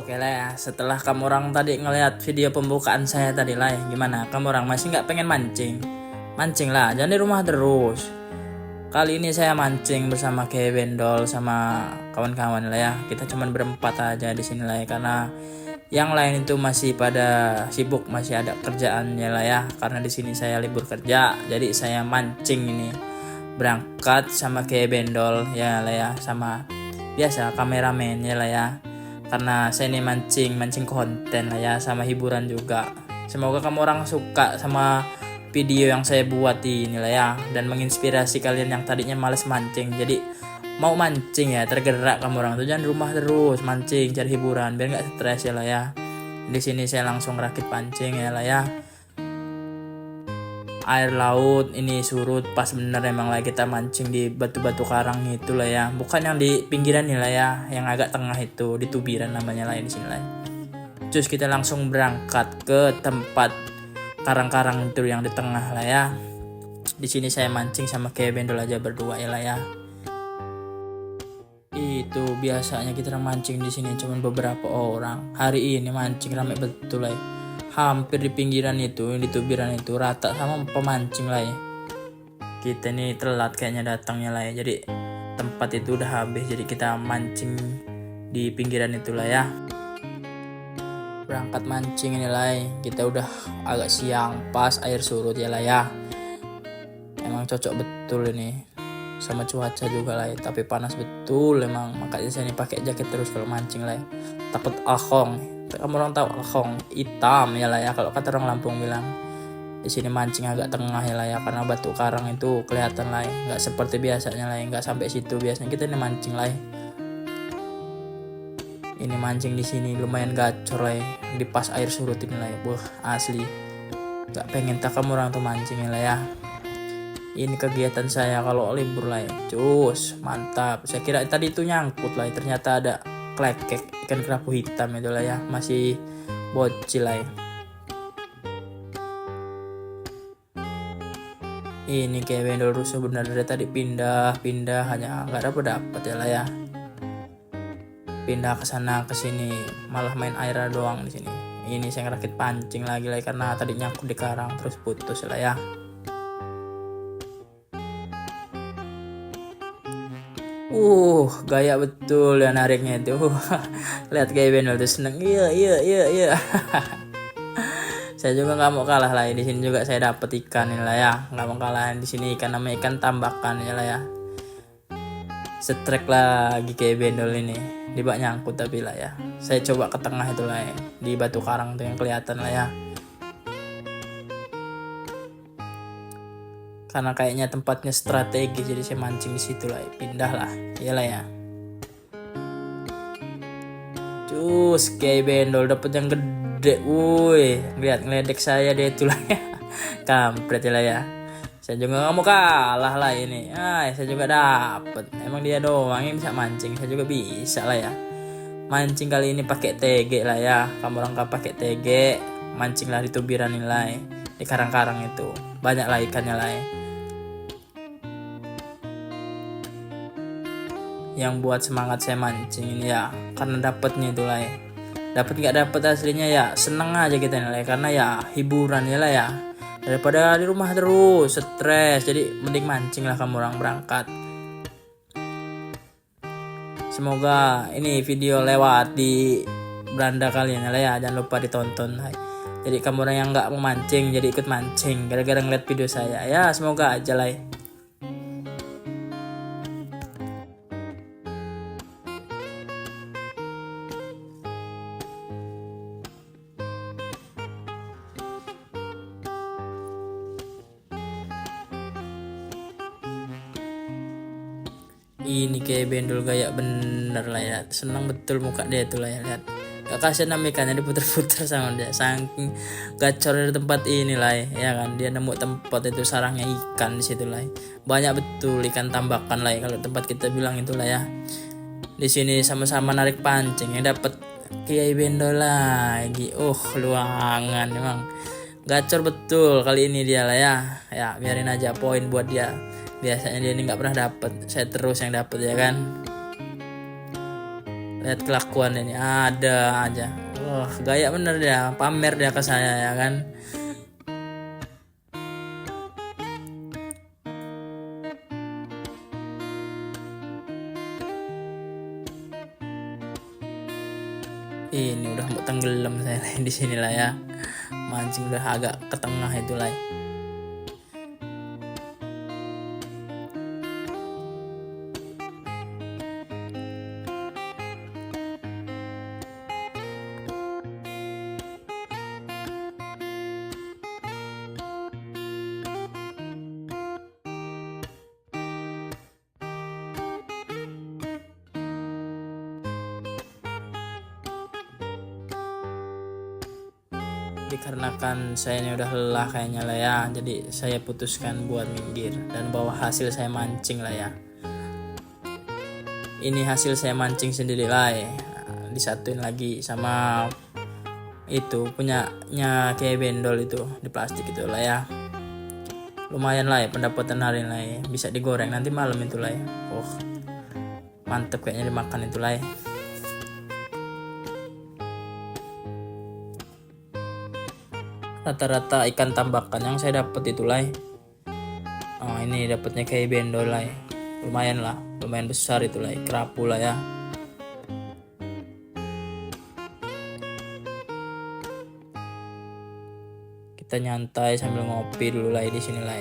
Oke lah ya, setelah kamu orang tadi ngeliat video pembukaan saya tadi lah ya, gimana? Kamu orang masih nggak pengen mancing? Mancing lah, jangan di rumah terus. Kali ini saya mancing bersama kayak Bendol sama kawan-kawan lah ya. Kita cuman berempat aja di sini lah ya, karena yang lain itu masih pada sibuk, masih ada kerjaannya lah ya. Karena di sini saya libur kerja, jadi saya mancing ini. Berangkat sama kayak Bendol ya lah ya, sama biasa kameramennya lah ya. Karena saya ini mancing konten lah ya, sama hiburan juga. Semoga kamu orang suka sama video yang saya buat ini lah ya, dan menginspirasi kalian yang tadinya males mancing jadi mau mancing ya, tergerak kamu orang tuh. Jangan di rumah terus, mancing cari hiburan biar nggak stres ya lah ya. Di sini saya langsung rakit pancing ya lah ya. Air laut ini surut pas bener, emang lah kita mancing di batu-batu karang itu lah ya, bukan yang di pinggiran nih lah ya, yang agak tengah itu di tubiran namanya lah ya di sini lah. Terus kita langsung berangkat ke tempat karang-karang itu yang di tengah lah ya. Di sini saya mancing sama kayak Bendol aja berdua ya lah ya. Itu biasanya kita mancing di sini cuma beberapa orang. Hari ini mancing ramai betul lah ya. Hampir di pinggiran itu, di tubiran itu rata sama pemancing lah ya. Kita nih telat kayaknya datangnya lah ya, jadi tempat itu udah habis, jadi kita mancing di pinggiran itulah ya. Berangkat mancing ini lah ya. Kita udah agak siang pas air surut ya lah ya. Emang cocok betul ini sama cuaca juga lah ya, tapi panas betul emang, makanya saya ini pakai jaket terus kalau mancing lah ya. Takut ahong. Kamu orang tahu ahong hitam ya lah ya, kalau kata orang Lampung bilang. Di sini mancing agak tengah ya lah ya, karena batu karang itu kelihatan lah ya, nggak seperti biasanya lah ya, nggak sampai situ biasanya kita ini mancing lah ya. Ini mancing di sini lumayan gacor lah ya, di pas air surut ini lah ya. Asli nggak pengen tak kamu orang tuh mancing ya lah ya. Ini kegiatan saya kalau libur lah ya, cus mantap. Saya kira tadi itu nyangkut lah ya, ternyata ada klekek ikan kerapu hitam itu lah ya, masih bocil lah ya. Ini kayak Bendol rusuh bener, dari tadi pindah hanya nggak dapat ya lah ya. Pindah ke sana ke sini malah main air doang di sini. Ini saya ngerakit pancing lagi lah ya, karena tadi nyangkut di karang terus putus lah ya. Gaya betul ya nariknya itu. Lihat kayak Bendol tuh seneng. Iya. Saya juga nggak mau kalah lah. Di sini juga saya dapet ikan ini lah ya. Nggak mau kalah di sini, ikan namanya ikan tambakan ya lah ya. Setrek lagi kayak Bendol ini. Di bak nyangkut tapi lah ya. Saya coba ke tengah itu lah ya. Di batu karang tuh yang kelihatan lah ya. Karena kayaknya tempatnya strategis, jadi saya mancing di situ lah, pindah lah, iyalah ya. Cus kayak Bendol dapet yang gede, lihat ngeledek saya dia itu lah ya. Kampret lah ya. Saya juga nggak mau kalah lah ini. Saya juga dapet. Emang dia doang yang bisa mancing, saya juga bisa lah ya. Mancing kali ini pakai TG lah ya. Kamu orang nggak pakai TG, mancing lah di tubiran nilai, di karang-karang itu banyak lah ikannya lah ya. Yang buat semangat saya mancing ini ya, karena dapatnya itu lah ya. Dapat nggak dapat aslinya ya seneng aja kita nih, karena ya hiburan ya lah ya, daripada di rumah terus stres. Jadi mending mancing lah kamu orang berangkat. Semoga ini video lewat di beranda kalian lah ya, jangan lupa ditonton. Jadi kamu orang yang nggak mau mancing jadi ikut mancing gara-gara ngeliat video saya ya, semoga aja lah ya. Ini kayak Bendol gaya bener lah ya, senang betul muka dia tuh lah ya, lihat. Gak kasihan nama ikannya diputer-puter sama dia, saking gacor dari tempat ini lah ya kan. Dia nemu tempat itu sarangnya ikan di situ lah ya. Banyak betul ikan tambakan lah ya, kalau tempat kita bilang itulah ya. Di sini sama-sama narik pancing ya, dapat kayak Bendol lagi. Luangan emang gacor betul kali ini dia lah ya. Ya biarin aja, poin buat dia. Biasanya dia ini nggak pernah dapet, saya terus yang dapet ya kan. Lihat kelakuan ini, ada aja. Wah, gaya bener dia, pamer dia ke saya ya kan. Ini udah mau tenggelam saya di sini lah ya. Mancing udah agak ke tengah itu lah. Dikarenakan saya ini udah lelah kayaknya lah ya, jadi saya putuskan buat minggir dan bawa hasil saya mancing lah ya. Ini hasil saya mancing sendiri lah ya. Disatuin lagi sama itu punyanya kayak bendol itu di plastik itu lah ya. Lumayan lah ya pendapatan hari lah ya, bisa digoreng nanti malam itu lah ya. Oh mantep kayaknya dimakan itu lah ya. Rata-rata ikan tambakan yang saya dapat itu lah. Oh, ini dapatnya kayak bendol lah. Lumayan lah, lumayan besar itu lah, kerapu lah ya. Kita nyantai sambil ngopi dulu lah di sini lah.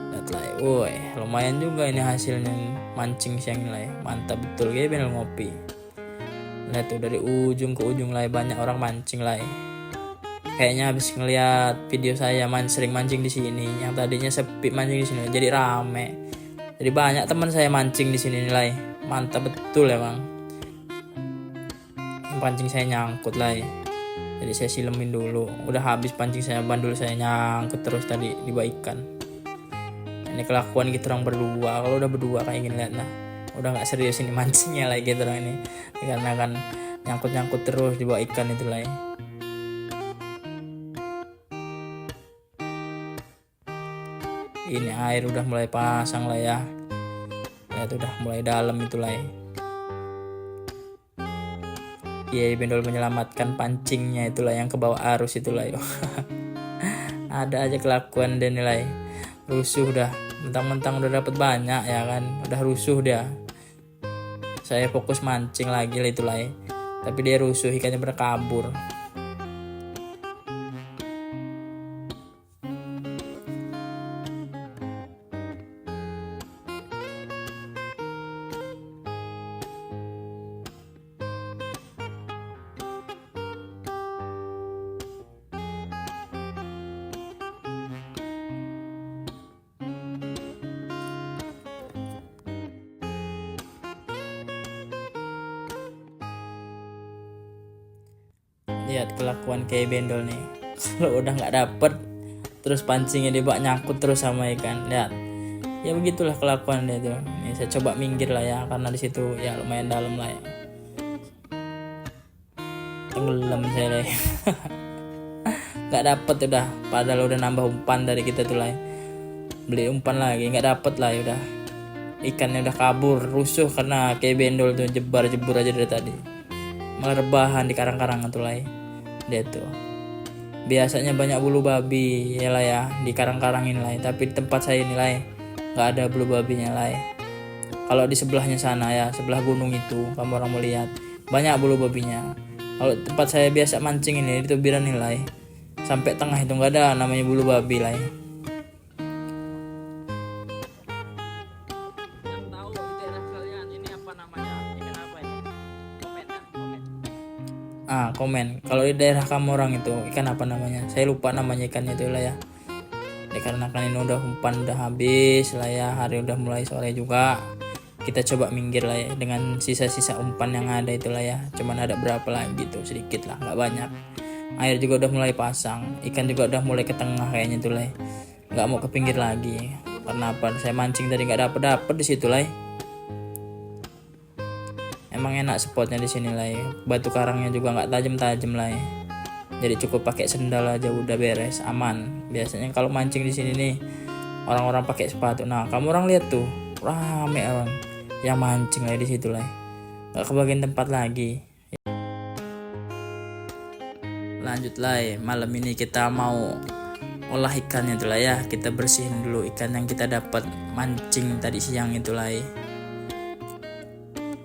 Lihat lah, woi, lumayan juga ini hasilnya mancing siang ini lah. Mantap betul kayak bendol ngopi. Lihat tuh dari ujung ke ujung lah banyak orang mancing lah. Kayaknya habis ngeliat video saya sering mancing di sini, yang tadinya sepi mancing di sini jadi rame. Jadi banyak teman saya mancing di sini lah. Mantap betul ya bang. Pancing saya nyangkut lah. Jadi saya silemin dulu. Udah habis pancing saya, bandul saya nyangkut terus tadi di bawah ikan. Ini kelakuan kita orang berdua. Kalau udah berdua kayak gini lihat nah. Udah nggak serius ini mancingnya lagi gitu ini, karena kan nyangkut terus di bawah ikan itu lah. Ini air udah mulai pasang lah ya. Lihat udah mulai dalam itu lah. Iya bendol menyelamatkan pancingnya itulah yang ke bawah arus itulah. Ada aja kelakuan dan nilai rusuh dah. Mentang-mentang udah dapat banyak ya kan, udah rusuh dia. Saya fokus mancing lagi lah itulah ya. Tapi dia rusuh, ikannya berkabur. Lihat kelakuan kayak bendol nih. Kalau udah nggak dapet terus pancingnya dibawa nyangkut terus sama ikan. Lihat ya begitulah kelakuan dia tuh. Ini saya coba minggir lah ya, karena di situ ya lumayan dalam lah ya. Tenggelam saya lah. Nggak dapet udah, padahal udah nambah umpan dari kita tuh lah. Beli umpan lagi nggak dapet lah ya udah. Ikannya udah kabur, rusuh karena kayak bendol tuh jebur aja dari tadi. Malah rebahan di karang-karangan tuh lah. Dia tuh biasanya banyak bulu babi ya lah ya di karang-karang ini lah, tapi di tempat saya ini lah nggak ada bulu babinya lah. Kalau di sebelahnya sana ya, sebelah gunung itu kamu orang mau lihat banyak bulu babinya. Kalau tempat saya biasa mancing ini itu biran nilai sampai tengah itu nggak ada namanya bulu babi lah. Yang tahu di daerah kalian ini apa namanya, ikan apa ini? Komen kalau di daerah kamu orang itu ikan apa namanya, saya lupa namanya ikannya itu lah ya. Dikarenakan ini udah umpan udah habis lah ya, hari udah mulai sore juga, kita coba minggir lah ya dengan sisa-sisa umpan yang ada itulah ya. Cuman ada berapa lagi tuh, sedikit lah nggak banyak. Air juga udah mulai pasang, ikan juga udah mulai ke tengah kayaknya tuh lah, nggak mau ke pinggir lagi. Karena apa, saya mancing tadi nggak dapet di situ lah. Emang enak spotnya di sini lah. Batu karangnya juga nggak tajam-tajam lah. Jadi cukup pakai sendal aja udah beres, aman. Biasanya kalau mancing di sini nih orang-orang pakai sepatu. Nah, kamu orang lihat tuh, rame orang. yang mancing lah di situ lah, nggak kebagian tempat lagi. Lanjut lah, malam ini kita mau olah ikannya tuh lah ya. Kita bersihin dulu ikan yang kita dapat mancing tadi siang itu lah.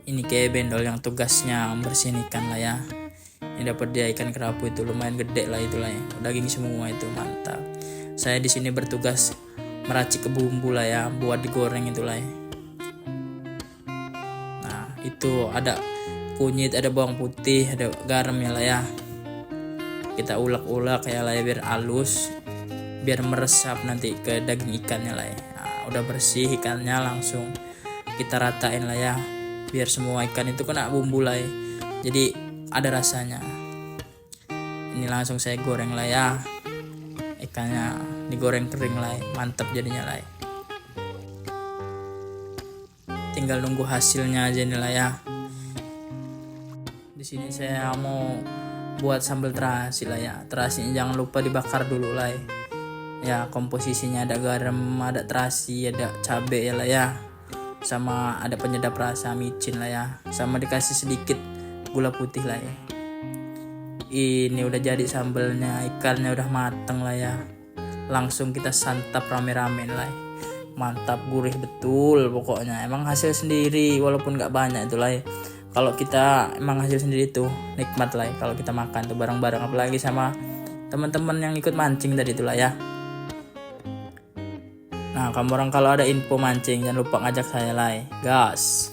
Ini kayak bendol yang tugasnya bersihin ikan lah ya. Ini dapat dia ikan kerapu itu lumayan gede lah itu lah ya. Daging semua itu mantap. Saya di sini bertugas meracik ke bumbu lah ya, buat digoreng itu lah ya. Nah itu ada kunyit, ada bawang putih, ada garam ya lah ya. Kita ulek-ulek ya lah ya biar halus, biar meresap nanti ke daging ikannya lah ya. Nah, udah bersih ikannya langsung kita ratain lah ya, biar semua ikan itu kena bumbu lah ya. Jadi ada rasanya. Ini langsung saya goreng lah ya, ikannya digoreng kering lah ya. Mantap jadinya lah ya. Tinggal nunggu hasilnya aja nih lah ya. Di sini saya mau buat sambal terasi lah ya. Terasinya jangan lupa dibakar dulu lah ya. Ya komposisinya ada garam, ada terasi, ada cabai ya lah ya, sama ada penyedap rasa micin lah ya, sama dikasih sedikit gula putih lah ya. Ini udah jadi sambalnya, ikannya udah mateng lah ya. Langsung kita santap rame-rame lah ya. Mantap, gurih betul pokoknya. Emang hasil sendiri walaupun gak banyak itu lah ya. Kalau kita emang hasil sendiri tuh nikmat lah ya. Kalau kita makan tuh bareng-bareng, apalagi sama teman-teman yang ikut mancing tadi itulah ya. Nah kamu orang kalau ada info mancing jangan lupa ngajak saya lah ya. Gas.